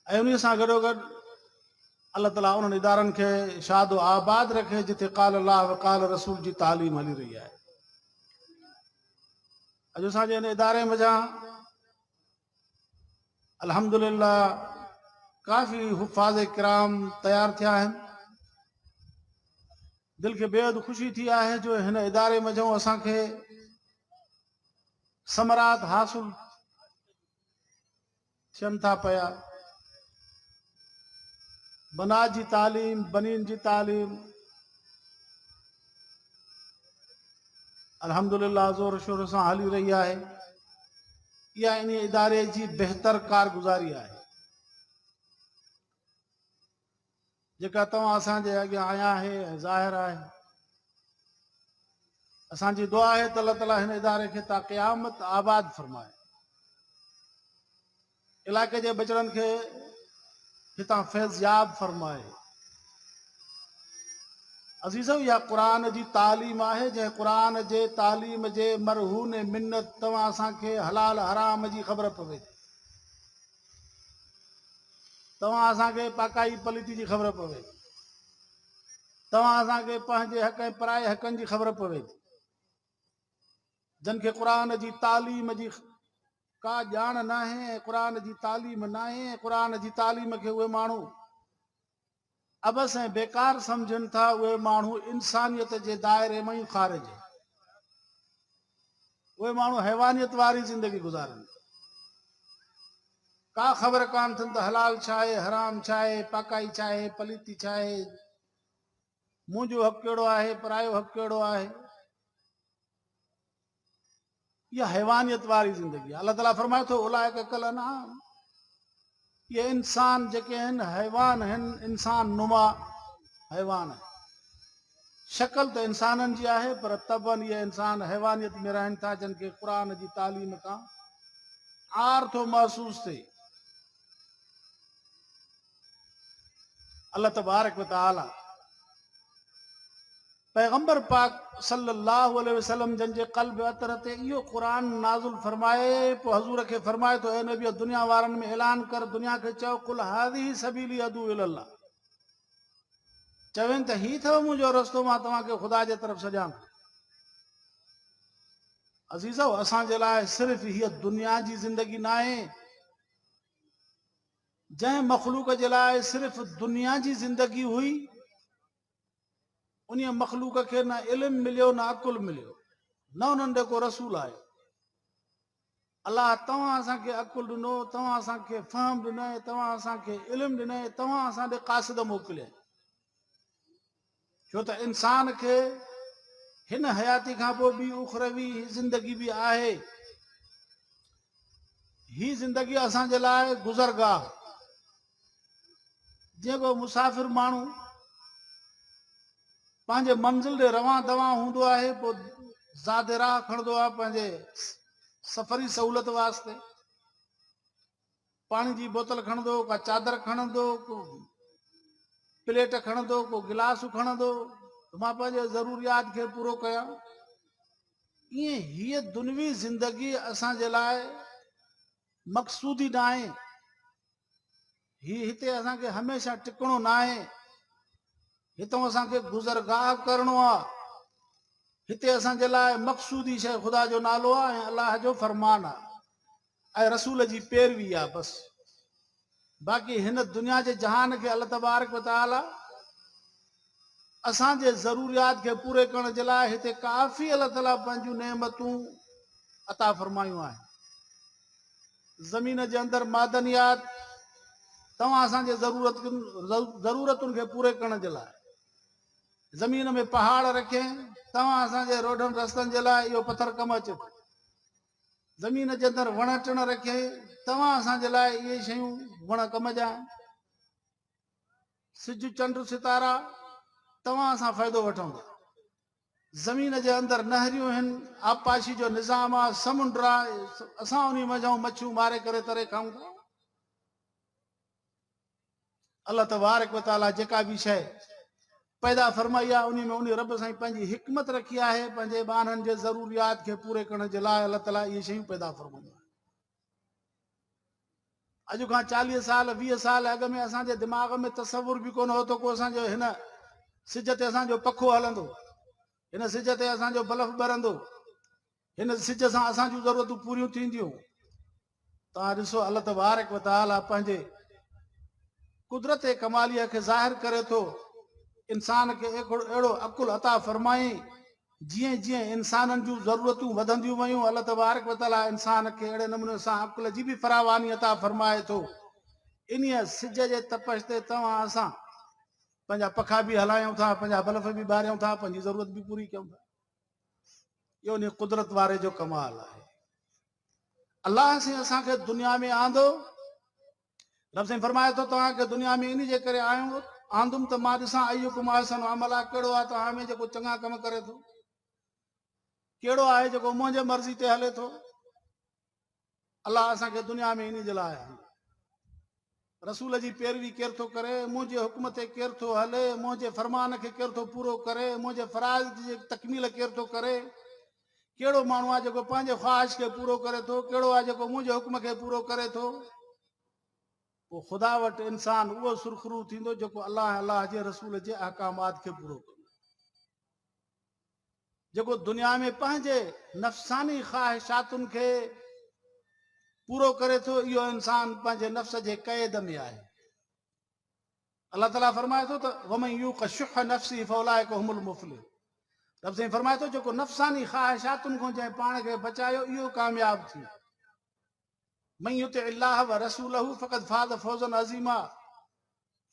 ऐं उन सां गॾोगॾु अल्लाह ताला उन्हनि इदारनि खे शादो आबाद रखे जिथे क़ाल अल्लाह व क़ाल रसूल जी तालीम हली रही आहे। अॼु असांजे हिन इदारे मज़ा अल्हम्दुलिल्लाह काफ़ी हुफ़ाज़ किराम तयार थिया आहिनि। दिल खे बेहद ख़ुशी थी आहे जो हिन इदारे मज़ो असांखे समरात हासिल थियनि था पिया। बनात जी तालीम, बनीन जी तालीम अल्हम्दुलिल्लाह ज़ोर शोर सां हली रही आहे। इहा इन इदारे जी बहितर कारगुज़ारी आहे जेका तव्हां असांजे अॻियां आया आहे ऐं ज़ाहिर आहे। असांजी दुआ आहे त अल्लाह ताला हिन इदारे खे ता क़यामत आबाद फरमाए, इलाइक़े जे बचड़नि खे हितां फैज़याब फरमाए। अज़ीज़ो, इहा क़ुरान जी तालीम आहे जंहिं क़ुरान जे तालीम जे मरहून मिन्नत तव्हां असांखे हलाल हराम जी ख़बर पवे, तव्हां असांखे पाकाई पलीती जी ख़बर पवे, तव्हां असांखे पंहिंजे हक़ ऐं पराए हक़नि जी ख़बर पवे। जिन खे क़ुरान जी तालीम जी का ॼाण न आहे ऐं क़ुरान जी तालीम न आहे ऐं क़ुरान जी तालीम खे उहे माण्हू अबस ऐं बेकार सम्झनि था, उहे माण्हू इंसानियत जे दायरे में ई ख़ारिज, उहे माण्हू हैवानियत वारी ज़िंदगी गुज़ारनि। का ख़बर कान अथनि त हलाल छा आहे, हराम छा आहे, पाकाई छा आहे, पलीती छा आहे, मुंहिंजो हक़ कहिड़ो आहे, परायो हक़ कहिड़ो आहे। इहा हैवानियत वारी ज़िंदगी आहे। अल्लाह ताला फरमाए थो उलाइका कल अनआम, ये इंसान जेके आहिनि हैवान आहिनि, इंसान नुमा हैवान आहिनि। शक्ल त इंसाननि जी आहे पर तबन इहे इंसान हैवानियत में रहनि था, जिन खे क़ुरान जी तालीम खां आर थो महसूस थिए। अल्लाह तबारक व तआला पैगंबर पाक सल्लल्लाहु अलैहि वसल्लम जन जे क़ल्ब अतर ते इहो क़ुरान नाज़िल फरमाए, पोइ हज़ूर खे फरमाए थो, ए नबी दुनिया वारनि में ऐलान कर, दुनिया खे चओ, कुल हाज़िही सबीली अदू इलल्लाह, चवनि त ही अथव मुंहिंजो रस्तो, मां तव्हांखे ख़ुदा जे तरफ़ सॼां। अज़ीज़ो, असांजे लाइ सिर्फ़ हीअ दुनिया जी ज़िंदगी न आहे। जंहिं मख़लूक जे लाइ सिर्फ़ दुनिया जी ज़िंदगी हुई, उन मख़लूक खे न इल्म मिलियो न अकुल मिलियो, न उन्हनि ॾे को रसूल आयो। अलाह तव्हां असांखे अकुल ॾिनो, तव्हां असांखे फ़हम ॾिनई, तव्हां असांखे इल्म ॾिनई, तव्हां असां ॾे क़ासिद मोकिलिया। छो त इंसान खे हिन हयाती खां पोइ ॿी उखरवी ज़िंदगी बि आहे। ही ज़िंदगी असांजे लाइ गुज़रगाह, जीअं को मुसाफ़िर माण्हू पंहिंजे मंज़िल ॾे रवां दवां हूंदो आहे, पोइ ज़ादे राह खणंदो आहे पंहिंजे सफ़री सहूलियत वास्ते। पाणी जी बोतल खणंदो, का चादर खणंदो, को प्लेट खणंदो, को गिलास खणंदो, मां पंहिंजे ज़रूरियात खे पूरो कयां। ईअं हीअ दुनवी ज़िंदगी असांजे लाइ मक़सूदी न आहे। हिते असांखे हमेशह टिकणो न आहे, हितां असांखे गुज़रगाह करणो आहे। हिते असांजे लाइ मक़सूदी शइ ख़ुदा जो नालो आहे ऐं अलाह जो फरमान आहे ऐं रसूल जी पैरवी आहे, बसि। बाक़ी हिन दुनिया जे जहान खे अल्लाह तबारक व तआला असांजे ज़रूरियात खे पूरे करण जे लाइ हिते काफ़ी अल्लाह ताला पंहिंजूं नेमतूं अता फरमायूं आहिनि। ज़मीन जे अंदरि मादनियात तव्हां असांजे ज़रूरतुनि खे पूरे करण जे लाइ, ज़मीन में पहाड़ रखे तव्हां असांजे रोडनि रस्तनि जे लाइ इहो पथर कमु अचे थो। ज़मीन जे अंदरि वण टिण रखे तव्हां असांजे लाइ इहे शयूं वण कम जा आहिनि। सिज चंड सितारा तव्हां असां फ़ाइदो वठूं था। ज़मीन जे अंदरि नहरियूं आहिनि, आबपाशी जो निज़ाम आहे, समुंड आहे, असां उन मज़ो मच्छियूं मारे करे तरे खाऊं था। अल्लाह तबारक व तआला जेका बि शइ पैदा फरमाई आहे, उन में उन रब साईं पंहिंजी हिकमत रखी आहे। पंहिंजे ॿारनि जे ज़रूरियात खे पूरे करण जे लाइ अल्लाह ताला इहे शयूं पैदा फरमायूं आहिनि। अॼु खां 40 साल 20 साल अॻु में असांजे दिमाग़ में तसवुर बि कोन हो त को असांजो हिन सिज ते असांजो पखो हलंदो, हिन सिज ते असांजो बल्ब ॿरंदो, हिन सिज सां असांजूं ज़रूरतूं पूरियूं थींदियूं। तव्हां ॾिसो अल्लाह तबारक व तआला पंहिंजे कुदरत कमालीअ खे ज़ाहिर करे थो, इंसान खे अहिड़ो अकुल अता फरमाई जीअं जीअं इंसाननि जूं ज़रूरतूं वधंदियूं वयूं अल्लाह तबारक व तआला इंसान खे अहिड़े नमूने सां अकुल जी बि फरावानी अता फरमाए थो। इन्हीअ सिज जे तपश ते तव्हां असां पंहिंजा पखा बि हलायूं था, पंहिंजा बल्ब बि ॿारियूं था, पंहिंजी ज़रूरत बि पूरी कयूं था। इहो उन कुदरत वारे जो कमाल आहे। अलाह से असांखे दुनिया में आंदो, रब साईं फरमाए थो तव्हांखे दुनिया में इन जे करे आहियूं आंदुमि त मां ॾिसां अय्युकुम अहसनु अमला, कहिड़ो आहे तव्हां में जेको चङा कम करे थो, कहिड़ो आहे जेको मुंहिंजे मर्ज़ी ते हले थो। अलाह असांखे दुनिया में इन जे लाइ आंदो। रसूल जी पैरवी केरु थो करे, मुंहिंजे हुकुम ते केरु थो हले, मुंहिंजे फरमान खे केरु थो पूरो करे, मुंहिंजे फराज़ जी तकमील केरु थो करे, कहिड़ो माण्हू आहे जेको पंहिंजे ख़्वाहिश खे पूरो करे थो, कहिड़ो आहे जेको मुंहिंजे हुकुम खे पूरो करे थो। पोइ ख़ुदा वटि इंसान उहो सुरखरू थींदो जेको अलाह जे रसूल जे अहकामात खे पूरो कंदो, जेको दुनिया में पंहिंजे नफ़सानी ख़्वाहिशातुनि खे पूरो करे थो। इहो इंसान पंहिंजे नफ़्स जे क़ैद में आहे। अलाह ताला फरमाए थो त वमन यूक़ शुह नफ़्सी फउलाइका हुमुल मुफ़्लिहून। रब साईं फरमाए थो जेको नफ़सानी ख़्वाहिशातुनि खां जंहिं पाण खे बचायो इहो कामयाब थी। मन युति अल्लाह व रसूलहू फ़क़द फाज़ फौज़न अज़ीमा।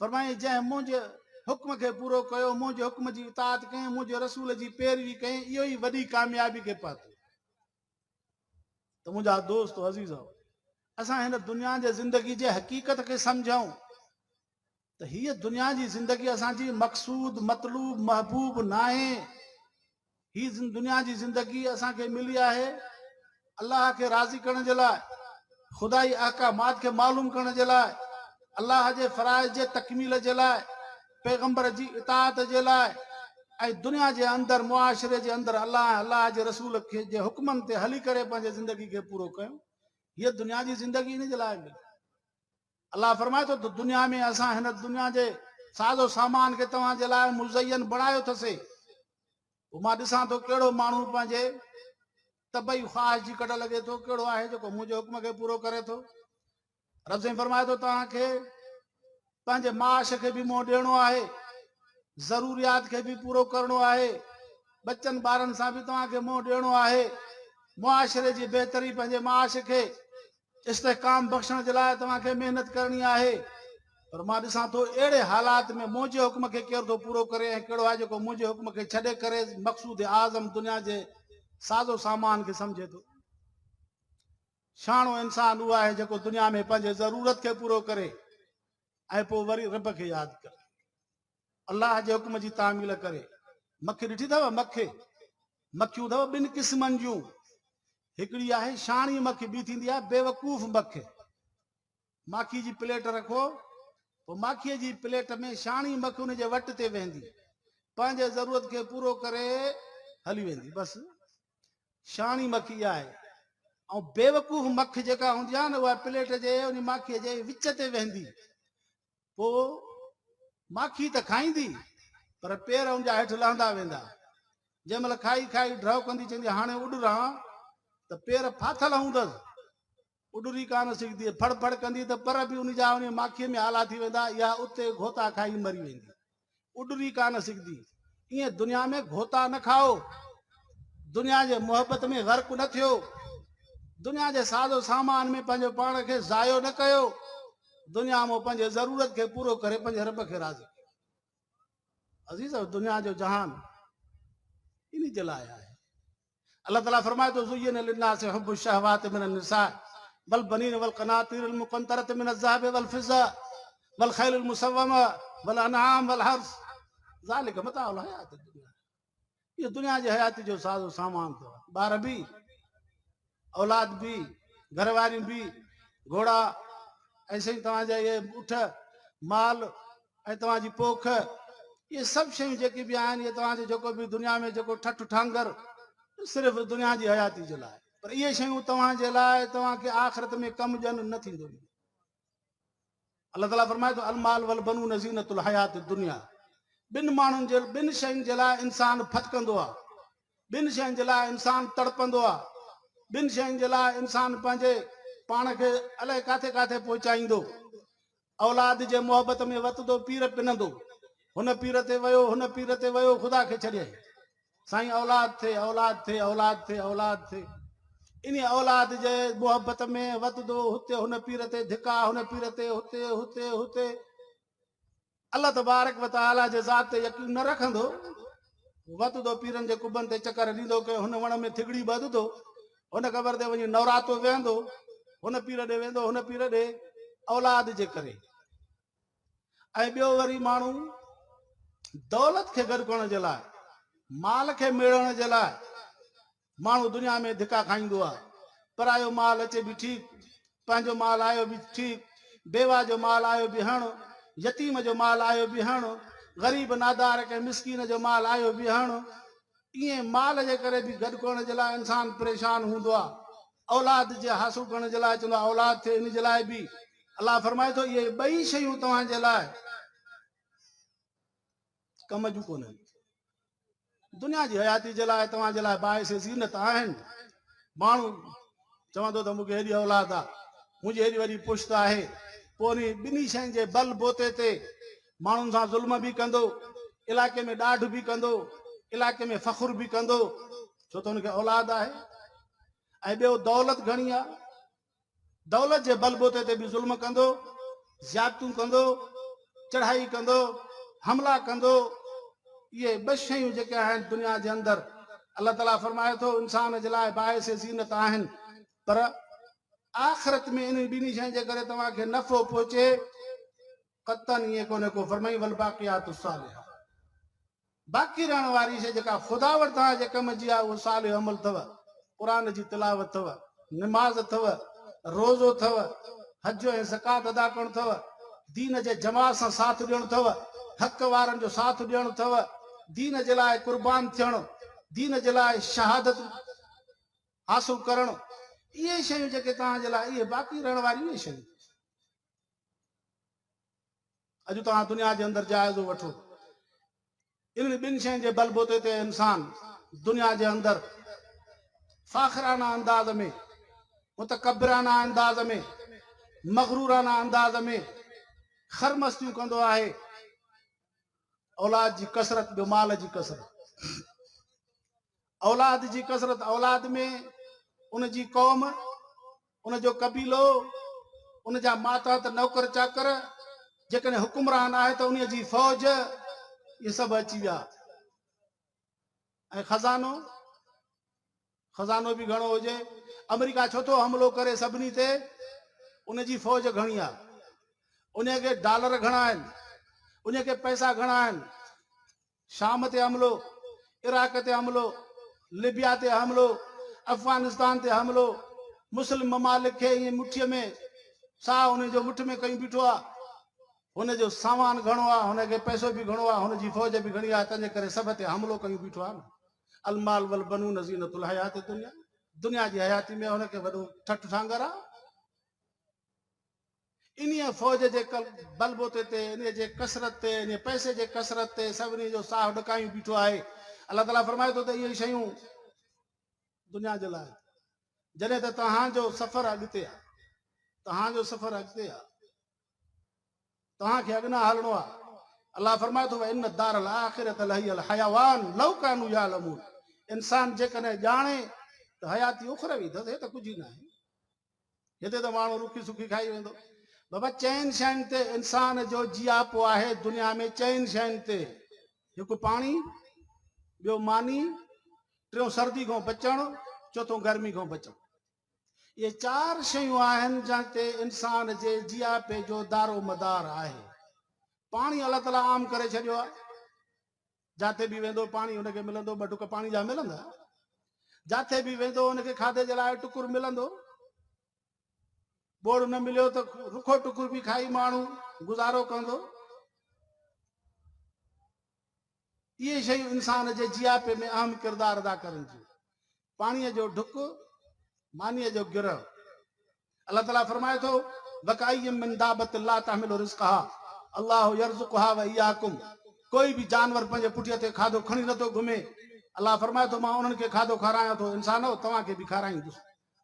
फरमाए जंहिं मुंहिंजे हुक्म खे पूरो कयो, मुंहिंजे हुक्म जी इताअत कयईं, मुंहिंजे रसूल जी पैरवी कयईं, इहो ई वॾी कामयाबी खे पातो। त मुंहिंजा दोस्त अज़ीज़, असां हिन दुनिया जे ज़िंदगी जे हक़ीक़त खे सम्झूं त हीअ दुनिया जी ज़िंदगी असांजी मक़सूद मतलूब महबूब न आहे। ही दुनिया जी ज़िंदगी असांखे मिली आहे अलाह खे राज़ी करण जे लाइ, ख़ुदाई अहकामात खे मालूम करण जे लाइ, अलाह जे फ़राइज़ जे तकमील जे लाइ, पैगंबर जी इताअत जे लाइ, ऐं दुनिया जे अंदरि मुआशिरे जे अंदरि अलाह जे रसूल खे जे हुक्मनि ते हली करे पंहिंजे ज़िंदगी खे पूरो कयूं। हीअ दुनिया जी ज़िंदगी इन जे लाइ मिली। अलाह फरमाए थो त दुनिया में असां हिन दुनिया जे साज़ो सामान खे तव्हांजे लाइ मुज़यन बणायो अथसीं। पोइ मां ॾिसां थो कहिड़ो माण्हू पंहिंजे तबई ख़्वाहिश जी कढ लॻे थो, कहिड़ो आहे जेको मुंहिंजे हुक्म खे पूरो करे थो। रब साईं फरमाए थो तव्हांखे पंहिंजे माश खे बि मुंहुं ॾियणो आहे, ज़रूरियात खे बि पूरो करणो आहे, बचनि ॿारनि सां बि तव्हांखे मुंहुं ॾियणो आहे, मुआशिरे जी बहितरी पंहिंजे माश खे इस्तेहकाम बख़्शण जे लाइ तव्हांखे महिनत करणी आहे। पर मां ॾिसां थो अहिड़े हालात में मुंहिंजे हुक्म खे केरु थो पूरो करे ऐं कहिड़ो आहे जेको मुंहिंजे हुक्म खे छॾे करे मक़सूद आज़म दुनिया जे साज़ो सामान खे सम्झे थो। शाणो इंसान उहो आहे जेको दुनिया में पंहिंजे ज़रूरत खे पूरो करे ऐं पोइ वरी रब खे यादि करे, अलाह जे हुक्म जी तामील करे। मखी ॾिठी अथव? मखियूं अथव ॿिनि क़िस्मनि जूं। हिकिड़ी आहे शाणी मखी, ॿी थींदी आहे बेवकूफ़ मख। माखी जी प्लेट रखो, पोइ माखीअ जी प्लेट में शाणी मख हुन जे वट ते वेंदी, पंहिंजे ज़रूरत खे पूरो करे हली वेंदी, बसि शाणी मखी आहे। ऐं बेवकूफ़ मख जेका हूंदी आहे न, उहा प्लेट जे उन माखीअ जे विच ते वेंदी। पोइ माखी त खाईंदी पर पेर हुनजा हेठि लहंदा वेंदा। जंहिं महिल खाई खाई ड्रव कंदी, चवंदी हाणे उॾ रहां, त पेर फाथल हूंदसि, उॾरी कान सघंदी, फड़ फड़ कंदी त पर बि उन जा उन माखीअ में आला थी वेंदा, या उते घोता खाई मरी वेंदी, उॾरी कान सघंदी। ईअं दुनिया में घोता न खाओ, दुनिया जे मोहबत में ग़र्क़ न थियो, दुनिया जे साज़ो सामान में पंहिंजो पाण खे ज़ायो न कयो, दुनिया में पंहिंजे ज़रूरत खे पूरो करे पंहिंजे रब खे राज़ी कयो। अज़ीज़, दुनिया जो जहान इन जे लाइ आहे। अल्लाह ताला फरमाए थो ज़ुय्यिन लिन्नासि हुब्बु शहवाति मिनन निसा वल बनीन वल क़नातीरिल मुक़ंतरति मिनज़ ज़हबि वल फ़िज़्ज़ा वल ख़ैलिल मुसव्वमा वल अनआम वल हर्स ज़ालिका मताउल हयातिद दुनिया। ये दुनिया जी हयाती जो साज़ो सामान अथव। ॿार बि, औलाद बि, घरवारियूं बि, घोड़ा, ऐसे ही तव्हांजा इहे ऊठ माल ऐं तव्हांजी पोख, इहे सभु शयूं जेके बि आहिनि, इहे तव्हांजो जेको बि दुनिया में जेको ठठ ठांगर सिर्फ़ु दुनिया जी हयाती जे लाइ। पर इहे शयूं तव्हांजे लाइ तव्हांखे आख़िरत में कमु ॾियनि न थींदो। अल्लाह ताला फरमाए थो अल माल वल बनून ज़ीनतुल हयात दुनिया। बिन माण्हुनि जे बिन शयुनि जे लाइ इंसान फटकंदो आहे, बिन शयुनि जे लाइ इंसान तड़पंदो आहे, बिन शयुनि जे लाइ इंसान पंहिंजे पाण खे अलाए काथे काथे पहुचाईंदो। औलाद जे मोहबत में वतंदो, पीर पिनंदो, हुन पीर ते वियो, हुन पीर ते वियो, ख़ुदा खे छॾे साईं औलाद थे, औलाद थे, औलाद थे, औलाद थे। इन औलाद जे मोहबत में वतंदो, हुते हुन पीर ते धिका, हुन पीर ते हुते हुते हुते। अल्लाह तबारक व तआला जे ज़ात ते यकीन न रखंदो, वतंदो पीरनि जे कुबनि ते चकर ॾींदो के हुन वण में थिगड़ी ॿधंदो, हुन क़बर ते वञी नवरातो वेहंदो, हुन पीर ॾे वेंदो, हुन पीर ॾे औलाद जे करे। ऐं ॿियो वरी माण्हू दौलत खे गॾु करण जे लाइ, माल खे मेड़ण जे लाइ माण्हू दुनिया में धिका खाईंदो आहे। परायो माल अचे बि ठीकु, पंहिंजो माल आयो बि ठीकु, बेवा जो माल आयो बि हणो, यतीम जो माल आयो बि हणो, ग़रीब नादार के मिसकीन जो माल आयो बि हणो। ईअं माल जे करे बि गॾु करण जे लाइ इंसान परेशान हूंदो आहे। औलाद जे हासिल करण जे लाइ चवंदो आहे औलाद थिए, इन जे लाइ बि अल्लाह फरमाए थो इहे ॿई शयूं तव्हांजे लाइ कम जूं कोन्हनि। दुनिया जी हयाती जे लाइ तव्हांजे लाइ बाइस ज़ीनत आहिनि। माण्हू चवंदो त मूंखे हेॾी औलाद आहे, मुंहिंजी हेॾी वॾी पुश्त आहे, पोइ वरी ॿिन्ही शयुनि जे बल बोते ते माण्हुनि सां ज़ुल्म बि कंदो, इलाइक़े में ॾाढ बि कंदो, इलाइक़े में फ़ख्रु बि कंदो, छो त हुनखे औलाद आहे। ऐं ॿियो दौलत घणी आहे, दौलत जे बलबोते ते बि ज़ुल्म कंदो, ज़्यादतियूं कंदो, चढ़ाई कंदो, हमला कंदो। ये ॿ शयूं जेके आहिनि दुनिया जे अंदरि, अल्लाह ताला फरमाए थो इंसान जे लाइ बाइस ज़ीनत आहिनि, पर आख़िरत में इन ॿिन्ही शयुनि जे करे तव्हांखे नफ़ो पहुचे क़तन ईअं कोन्हे को। फरमाई वल बाक़ियातुस सालिहात, बाक़ी रहण वारी शइ जेका ख़ुदा वटि तव्हांजे कम जी आहे उहो सालिह अमल अथव। क़ुरान जी तिलावत अथव, निमाज़ अथव, रोज़ो अथव, हज ऐं ज़कात अदा करणु अथव, दीन जे जमात सां साथ ॾियणु अथव, हक़ वारनि जो साथ ॾियणु अथव, दीन जे लाइ कुर्बान थियणु, दीन जे लाइ शहादत हासिल करणु। इहे शयूं जेके तव्हांजे लाइ इहे बाक़ी रहण वारियूं इहे शयूं। अॼु तव्हां दुनिया जे अंदरि जाइज़ो वठो, इन ॿिनि शयुनि जे बलबोते ते इंसान दुनिया जे अंदरि फ़ाख़िराना अंदाज़ में, मुतकब्बिराना अंदाज़ में, मग़रूराना अंदाज़ में खरमस्तियूं कंदो आहे। औलाद जी कसरत, ॿियो माल जी कसरत। औलाद जी कसरत, औलाद में उनजी क़ौम, उनजो कबीलो, उनजा मातहत नौकर चाकर, जेकॾहिं हुकुमरान आहे त उन जी फ़ौज, इहे सभु अची विया। ऐं खज़ानो, खज़ानो बि घणो हुजे। अमेरिका छो थो हमिलो करे सभिनी ते, उनजी फ़ौज घणी आहे, उनखे डॉलर घणा आहिनि, उनखे पैसा घणा आहिनि। शाम ते हमिलो, इराक ते हमिलो, लिबिया ते हमिलो, अफ़गानिस्तान ते हमिलो, मुस्लिम ममालिक खे ईअं मुठीअ में साह उनजो मुठ में कई बीठो आहे। हुनजो सामान घणो आहे, हुनखे पैसो बि घणो आहे, हुनजी फ़ौज बि घणी आहे, तंहिंजे करे सभ ते हमिलो कयूं बीठो आहे न। अलमाल वल बनून ज़ीनतुल हयात दुनिया, दुनिया जी हयाती में हुनखे वॾो ठठ ठांगर आहे। इन फ़ौज जे बलबोते ते, इन जे कसरत ते, इन पैसे जे कसरत ते सभिनी जो साह ॾकायूं बीठो आहे। अल्लाह ताला फरमाए थो त इहे शयूं दुनिया जे लाइ। जॾहिं त तव्हांजो सफ़र अॻिते आहे, तव्हांजो सफ़र अॻिते आहे, तव्हांखे अॻियां हलणो आहे। अल्लाह फरमाए थो इन दारल आख़िरत लहियल हयावान लौ कानू यालमून। इंसान जेकॾहिं ॼाणे त हयाती उखरवी अथसि, हे त कुझु ई न आहे, हिते त माण्हू रुखी सुखी खाई वेंदो। बाबा चइनि शयुनि ते इंसान जो जियापो आहे दुनिया में, चइनि शयुनि ते। हिकु पाणी, ॿियो मानी, टियों सर्दी खां बचणु, चोथों गर्मी खां बचणु। इहे चार शयूं आहिनि जंहिं ते इंसान जे जियापे जो दारो मदार आहे। पाणी अल्लाह ताला आम करे छॾियो आहे, जिते बि वेंदो पाणी हुनखे मिलंदो, ॿ टुक पाणी जा मिलंदा। जिते बि वेंदो हुनखे खाधे जे लाइ टुकुर मिलंदो। बोड़ न मिलियो त रुखो टुकुर बि खाई माण्हू गुज़ारो कंदो। इहे शयूं इंसान जे जियापे में अहम किरदारु अदा कनि थियूं। पाणीअ जो ढुक, मानीअ जो गिरह। अल्लाह ताला फरमाए थो वकाइयम मिन दाबतिन ला तहमिलु रिज़्क़हा अल्लाहु यरज़ुक़ुहा व इय्याकुम। कोई भी जानवर पंहिंजे पुठिया ते खाधो खणी नथो घुमे, अल्लाह फरमाए थो मां उन्हनि खे खाधो खारायां थो, इंसानो तव्हांखे बि खाराईंदुसि।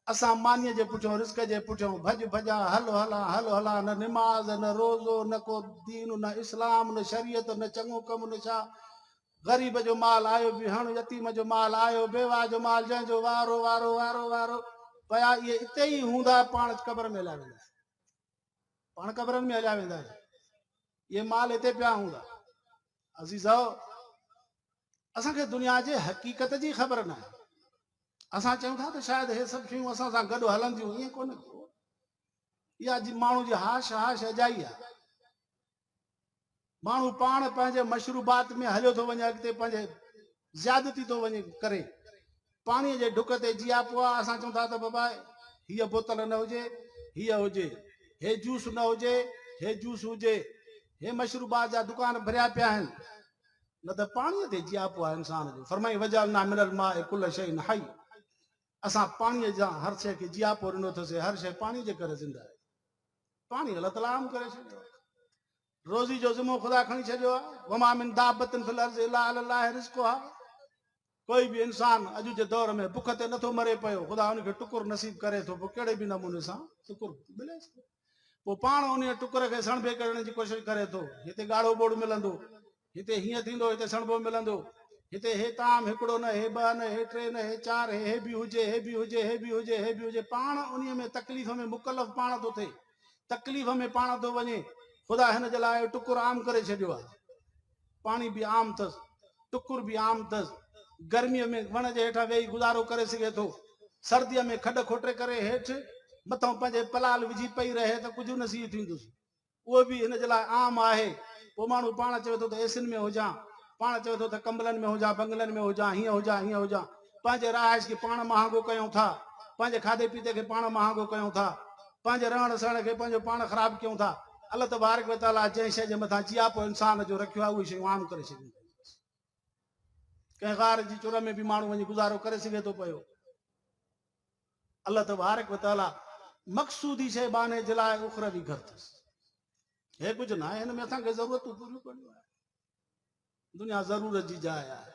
असां मानीअ जे पुठियां रिस्क जे पुठियां भॼ भॼा हल हला हल हला, न निमाज़ न रोज़ो न को दीन न इस्लाम न शरीयत न चङो कमु न छा। ग़रीब जो माल आयो बि हण, यतीम जो माल आयो, बेवा जो माल, जंहिंजो वारो वारो वारो वारो पया इहे हिते ई हूंदा, पाण क़बर में हलिया वेंदा, पाण क़बरनि में हलिया वेंदा। इहे माल हिते पिया हूंदा। अज़ीज़ो, असांखे दुनिया जे हक़ीक़त जी ख़बर न आहे। असां चऊं था त शायदि हे सभु शयूं असां सां गॾु हलंदियूं, ईअं कोन्हे। इहा माण्हू जी हाश हाश अजाई आहे। माण्हू पाण पंहिंजे मशरूबात में हलियो थो वञे, अॻिते पंहिंजे ज़्यादती थो वञे करे, पाणीअ जे ढुक ते जिया पियो आहे। असां चऊं था त बाबा हीअ बोतल न हुजे, हीअ हुजे, हे जूस न हुजे, हे जूस हुजे, हे मशरूबात जा दुकान भरिया पिया आहिनि, न त पाणीअ ते जिया पियो आहे इंसान जो। फरमाई वजअलना मिनल माइ कुल्ल शैइन हय्य, असां पाणीअ जा हर शइ खे जिया पियो ॾिनो अथसीं, हर शइ पाणी जे करे ज़िंदा आहे। पाणी अल्लाह ताला आम करे छॾियो आहे। रोज़ी जो ज़िम्मो ख़ुदा खणी छॾियो आहे। वमा मिन दाबतिन फिल अर्ज़ि इल्ला अलल्लाहि रिज़्क़ुहा। कोई बि इंसान अॼु जे दौर में बुख ते नथो मरे पियो, ख़ुदा हुनखे टुकुर नसीब करे थो, पोइ कहिड़े बि नमूने सां टुकुर मिलेसि, पोइ पाण उन टुकुर खे सणभे करण जी कोशिशि करे थो। हिते ॻाढ़ो बोड़ मिलंदो, हिते हीअं थींदो, हिते सणभो मिलंदो, हिते हे ताम हिकिड़ो न, हे ॿ न, हे टे न, हे चार, हे बि हुजे, हे बि हुजे, हे बि हुजे, हे बि हुजे। पाण उन में तकलीफ़ में मुकलफ़ पाण थो थिए, तकलीफ़ में पाण थो वञे। ख़ुदा हिन जे लाइ टुकुर आम करे छॾियो आहे। पाणी बि आम अथसि, टुकुर बि आम अथसि। गर्मीअ में वण जे हेठां वेही गुज़ारो करे सघे थो, सर्दीअ में खॾ खोटे करे हेठि मथां पंहिंजे पलाल विझी पई रहे त कुझु नसीब थींदुसि, उहो बि हिन जे लाइ आम आहे। पोइ माण्हू पाण चवे थो त एसिन में हुजां, पाण चवे थो त कंबलनि में हुजां, बंगलनि में हुजां, हीअं हुजां हीअं हुजां। पंहिंजे रहाइश खे पाण महांगो कयूं था, पंहिंजे खाधे पीते खे पाण महांगो कयूं था, पंहिंजे रहण सहण खे पंहिंजो पाण ख़राबु कयूं था। अल्लाह तबारक व तआला जंहिं शइ जे मथां जिया पोइ इंसान जो रखियो आहे, उहे शयूं आम करे छॾियूं। कंहिं गार जी चुर में बि माण्हू वञी गुज़ारो करे सघे थो पियो। अल्लाह तबारक व तआला मक़सूदी शइ बाने जे लाइ उखरवी घर अथसि। हे कुझु न आहे, हिन में असांखे ज़रूरतूं पूरियूं करणियूं आहे। दुनिया ज़रूरत जी जाइ आहे,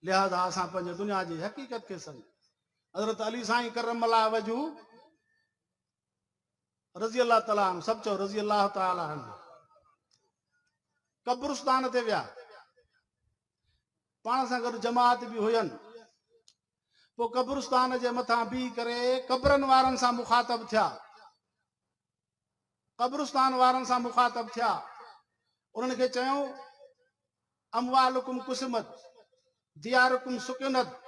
लिहाज़ा असां पंहिंजे दुनिया जी हक़ीक़त खे सम्झूं। हज़रत अली साईं करम अल्लाह वजू रज़ी अल्लाह ताला अन्हु, सभु चओ रज़ी अल्लाह ताला अन्हु, कब्रिस्तान ते विया, पाण सां गॾु जमात बि हुयनि। पोइ कब्रिस्तान जे मथां बीह करे कब्रनि वारनि सां मुखातब थिया, कब्रिस्तान वारनि सां मुखातब थिया। उन्हनि खे चयूं अमवालुकुम कुस्मत, दियारुकुम सुकिनत,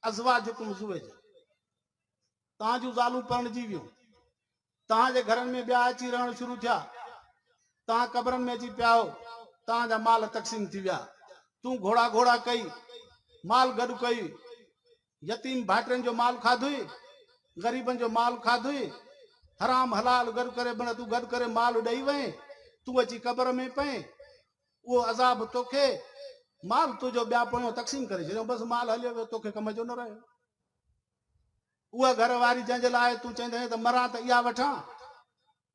अज़वाजुकुम ज़ुवैज। तव्हां जूं ज़ालूं परिणिजी वियूं, तव्हांजे घरनि में ॿिया अची रहण शुरू थिया, तव्हां कब्रनि में अची पिया हो, तव्हांजा माल तक़सीम थी विया। तूं घोड़ा घोड़ा कई, माल गॾु कई, यतीम भाइटनि जो माल खाधुई, ग़रीबनि जो माल खाधुई, हराम हलाल गॾु करे मन तूं गॾु करे माल ॾेई वएं, तूं अची क़बर में पए, उहो अज़ाब तोखे, माल तुंहिंजो ॿिया पोयों तक़सीम करे छॾियो, बसि माल हलियो वियो, तोखे कम जो न रहियो। उहा घर वारी जंहिंजे लाइ तूं चवंदे त मरां त इहा वठां,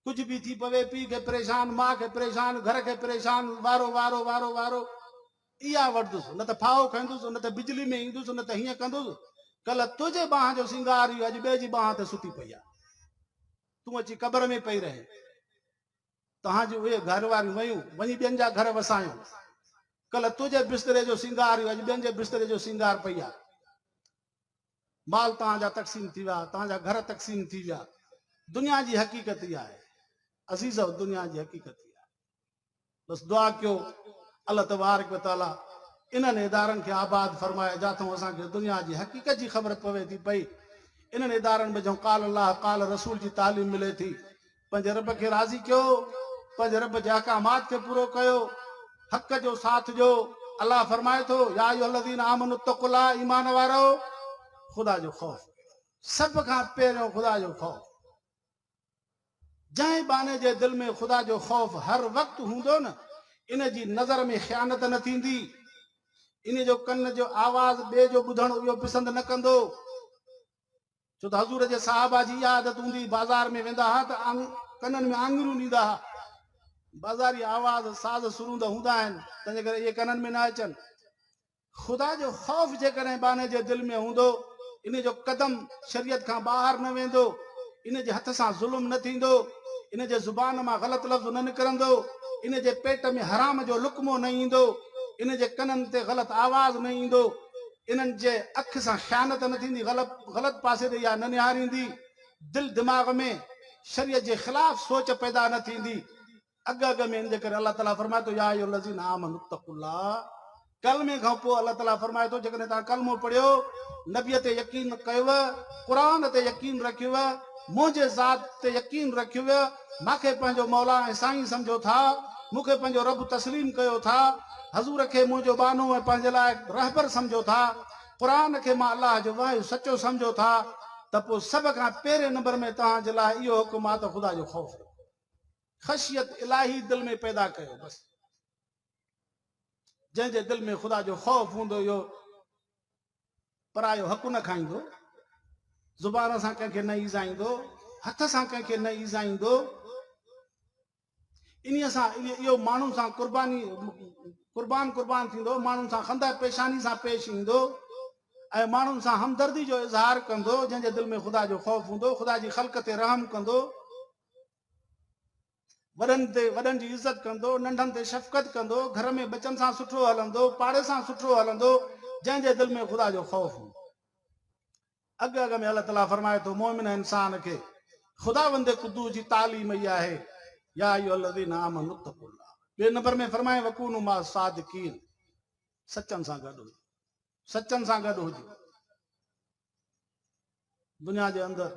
कुझु बि थी पवे, पीउ खे परेशान, माउ खे परेशान, घर खे परेशान, वारो वारो वारो वारो, इहा वठंदुसि, न त फाहो खणंदुसि, न त बिजली में ईंदुसि, न त हीअं कंदुसि। कल्ह तुंहिंजे बांह जो सिंगार हुई, अॼु ॿिए जी बांह ते सुती पई आहे, तूं अची क़बर में पई रहे। तव्हांजी उहे घर वारियूं वयूं, वञी ॿियनि जा घर वसायूं। कल्ह तुंहिंजे बिस्तरे जो सिंगार हुई, अॼु ॿियनि जे बिस्तरे जो सिंगार पई आहे। माल तव्हांजा तक़सीम थी विया, तव्हांजा घर तक़सीम थी विया। दुनिया जी हक़ीक़त इहा आहे अज़ीज़, दुनिया जी हक़ीक़त इहा आहे। बसि दुआ कयो अल्लाह तबारक व तआला इन्हनि इदारनि खे आबाद फरमाए, जाथों असांखे दुनिया जी हक़ीक़त जी ख़बर पवे थी पई। इन्हनि इदारनि में जो काल अल्लाह काल रसूल जी तालीम मिले थी, पंहिंजे रब खे राज़ी कयो, पंहिंजे रब जे अहकामात खे पूरो कयो, हक़ जो साथ ॾियो। अल्लाह फरमाए थो, या अय्युहल्लज़ीना आमनु तक़ुल्लाह, ईमान वारो ख़ुदा जो ख़ौफ़, सभ खां पहिरियों ख़ुदा जो ख़ौफ़। जंहिं बाने जे दिलि में ख़ुदा जो ख़ौफ़ हर वक़्तु हूंदो न, इन जी नज़र में ख़यानत न थींदी, इन जो कन जो आवाज़ ॿिए जो ॿुधणु इहो पसंदि न कंदो, छो त हज़ूर जे साहबा जी इहा आदत हूंदी, बाज़ार में वेंदा हुआ त कननि में आङुरियूं ॾींदा हुआ, बाज़ारी आवाज़ साज़ सुरूंद हूंदा आहिनि, तंहिंजे करे इहे कननि में न अचनि। ख़ुदा जो ख़ौफ़ जेकॾहिं बाने जे दिलि में हूंदो, इन जो कदम शरीयत खां ॿाहिरि न वेंदो, इन जे हथ सां ज़ुल्म न थींदो, इन जे ज़ुबान मां ग़लति लफ़्ज़ न निकिरंदो, इन जे पेट में हराम जो लुक़्मो न ईंदो, इन जे कननि ते ग़लति आवाज़ न ईंदो, इन्हनि जे अख सां ख़यानत न थींदी, ग़लति पासे ते इहा न निहारींदी, दिलि दिमाग़ में शरीयत जे ख़िलाफ़ सोच पैदा न थींदी। अॻु अॻु में इन जे करे अलाह ताला फरमाए थो, या अय्युहल्लज़ीना आमनू इत्तक़ुल्लाह। कलमे खां पोइ अलाह ताला फरमाए थो, जेकॾहिं तव्हां कलमो पढ़ियो, नबीअ ते यकीन कयुव, क़ुरान ते यकीन रखियुव, मुंहिंजे ज़ात ते यकीन रखियुव, मूंखे पंहिंजो मौला ऐं साईं सम्झो था, मूंखे पंहिंजो रब तस्लीम कयो था, हज़ूर खे मुंहिंजो बानो ऐं पंहिंजे लाइ रहबर सम्झो था, क़ुरान खे मां अलाह जो वहयु सचो सम्झो था, त पोइ सभ खां पहिरें नंबर में तव्हांजे लाइ इहो हुकुम आहे त ख़ुदा जो ख़ौफ़, ख़शियत इलाही दिलि में पैदा कयो। बसि जंहिंजे दिलि में ख़ुदा जो ख़ौफ़ हूंदो, इहो परायो हक़ु न खाईंदो, ज़ुबान सां कंहिंखे न ईज़ाईंदो, हथ सां कंहिंखे न ईज़ाईंदो, इन्हीअ सां इहो माण्हुनि सां कुर्बान थींदो, माण्हुनि सां खंदा पेशानी सां पेश ईंदो ऐं माण्हुनि सां हमदर्दी जो इज़हार कंदो, जंहिंजे दिलि में ख़ुदा जो ख़ौफ़ हूंदो, ख़ुदा जी ख़ल्क़ ते रहम कंदो, वॾनि जी इज़त कंदो, नंढनि ते शफ़क़त कंदो, घर में बचनि सां सुठो हलंदो, पाड़े सां सुठो हलंदो, जंहिंजे दिलि में ख़ुदा जो ख़ौफ़ हूंदो। अॻु अॻु में अलाह ताला फरमाए थो, मोमिन इंसान खे ख़ुदावंद कुद्दूस जी तालीम इहा आहे, या अय्युहल्लज़ीना आमनू इत्तक़ुल्लाह। ॿिए नंबर में फरमाए वकूनू मा सादिकीन, सचनि सां गॾु हुजे, सचनि सां गॾु हुजे। दुनिया जे अंदरि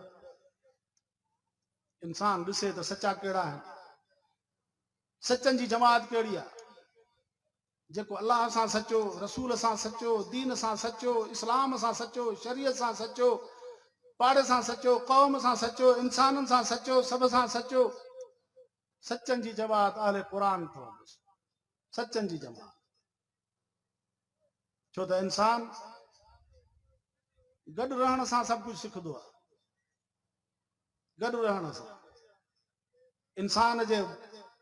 इंसान ॾिसे त सचा कहिड़ा आहिनि, सचनि जी जमात कहिड़ी आहे, जेको अलाह सां सचो, रसूल सां सचो, दीन सां सचो, इस्लाम सां सचो, शरीयत सां सचो, पाड़े सां सचो, क़ौम सां सचो, इंसाननि सां सचो, सभ सां सचो, सचनि जी जमात अहले क़ुरान अथव, सचनि जी जमात। छो त इंसान गॾु रहण सां सभु कुझु सिखंदो आहे, गॾु रहण सां इंसान जे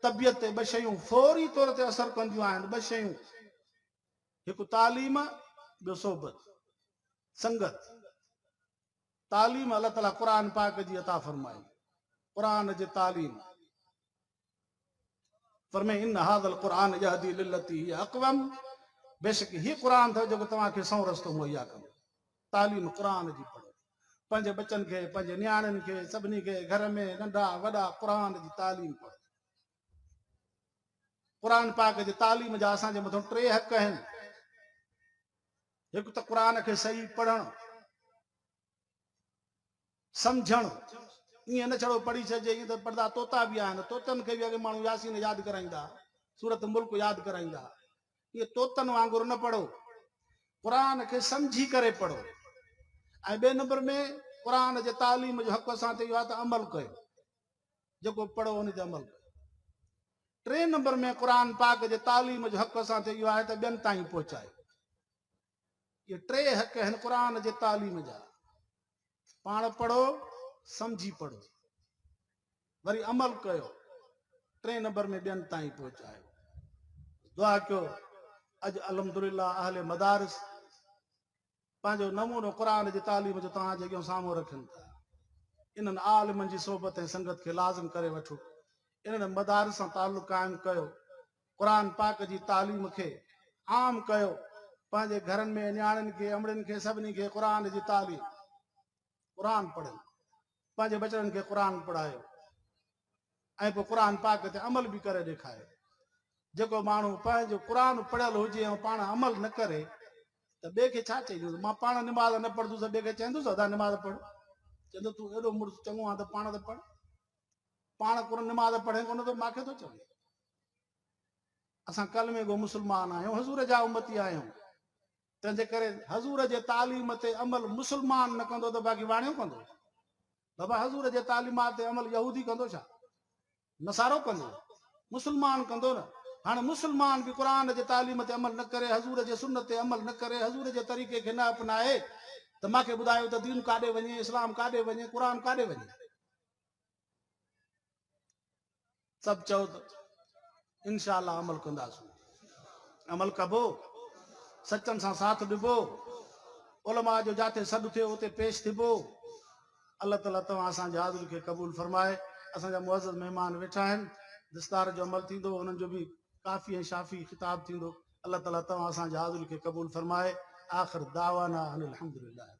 तबियत ते ॿ शयूं फौरी तौर ते असर कंदियूं आहिनि, ॿ शयूं, हिकु तालीम, ॿियो सोबत, संगत। तालीम अलाह ताला क़ुरान पाक जी अता फरमाई, क़ुरान जे तालीम फरमाए इन हाज़ल क़ुरान यहदी लिल्लती हिय अक़वम, बेशक ही क़ुरान अथव जेको तव्हांखे सौ रस्तो मुहैया कंदो। तालीम क़ुरान जी पढ़ो, पंहिंजे बचनि खे, पंहिंजे नियाणियुनि खे, सभिनी खे, घर में नंढा वॾा क़ुरान जी तालीम पढ़ो। क़ुरान पाक जे तालीम जा असांजे मथां 3 हक़ आहिनि। हिकु त क़ुरान खे सही पढ़णु, सम्झणु, ईअं न छड़ो पढ़ी छॾिजे, ईअं त पढ़ंदा तोता बि आहिनि, तोतनि खे बि अॻे माण्हू यासीन यादि कराईंदा, सूरत मुल्क यादि कराईंदा, ईअं तोतनि वांगुरु न पढ़ो, क़ुरान खे सम्झी करे पढ़ो। ऐं ॿिए नंबर में क़ुरान जे तालीम जो हक़ असां ते इहो आहे त अमल कयो, जेको पढ़ो उन ते अमल कयो। 3 नंबर में क़ुरान पाक जे तालीम जो हक़ असां ते इहो आहे त ॿियनि ताईं पहुचायो। इहे 3 हक़ आहिनि क़ुरान जे तालीम जा, पाण पढ़ो, सम्झी पढ़ो, वरी अमल कयो, 3 नंबर में ॿियनि ताईं पहुचायो। दुआ कयो अॼु अल्हम्दुलिल्लाह अहले मदारिस पंहिंजो नमूनो क़ुरान जी तालीम जो तव्हांजे अॻियां साम्हूं रखनि था। इन्हनि आलिमनि जी सोबत ऐं संगत खे लाज़िम करे वठो, इन्हनि मदारिस सां ताल्लुक़ क़ाइमु कयो, क़ुरान पाक जी तालीम खे आम कयो, पंहिंजे घरनि में नियाणियुनि खे, अमड़ियुनि खे, सभिनी खे क़ुरान जी तालीम, क़ुरान पढ़नि, पंहिंजे बचड़नि खे क़ुरान पढ़ायो ऐं पोइ क़ुरान पाक ते अमल बि करे ॾेखारियो। जेको माण्हू पंहिंजो क़ुरान पढ़ियल हुजे ऐं पाण अमल न करे त ॿिए खे छा चईंदुसि? मां पाण निमाज़ न पढ़ंदुसि, ॿिए खे चईंदुसि अदा निमाज़ पढ़, चवंदो तूं एॾो मुड़ुसु चङो आहे त पाण त पढ़, पाण निमाज़ पढ़े कोन थो, मूंखे थो चवे। असां कलमे गो मुस्लमान आहियूं, हज़ूर जा उम्मती आहियूं, तंहिंजे करे हज़ूर जे तालीम ते अमल मुस्लमान न कंदो त बाक़ी वाणियो कंदो? बाबा हज़ूर जे तालीमात ते अमल यहूदी कंदो छा? नसारो कंदो? मुस्लमान कंदो न। हाणे मुस्लमान बि क़ुरान जे तालीम ते अमल न करे, हज़ूर जे सुन्नत ते अमल न करे, हज़ूर जे तरीक़े खे न अपनाए, त मूंखे ॿुधायो त दीन काॾे वञे, इस्लाम काॾे वञे, क़ुर काॾे वञे। सभु चओ त इंशाअल्लाह अमल कंदासीं। अमल कबो, सचनि सां साथ ॾिबो, उलमा जो जाते सॾु थियो उते पेश थिबो। अल्लाह ताला तव्हां असांजे हाज़िर खे क़बूल फरमाए। असांजा मुअज़्ज़ज़ महिमान वेठा आहिनि, दस्तार जो अमल थींदो, उन्हनि जो बि काफ़ी ऐं शाफ़ी ख़िताब थींदो। अल्लाह ताला तव्हां असांजे हाज़िर खे क़बूल फरमाए। आख़िर दावाना अनिल हम्दुलिल्लाह।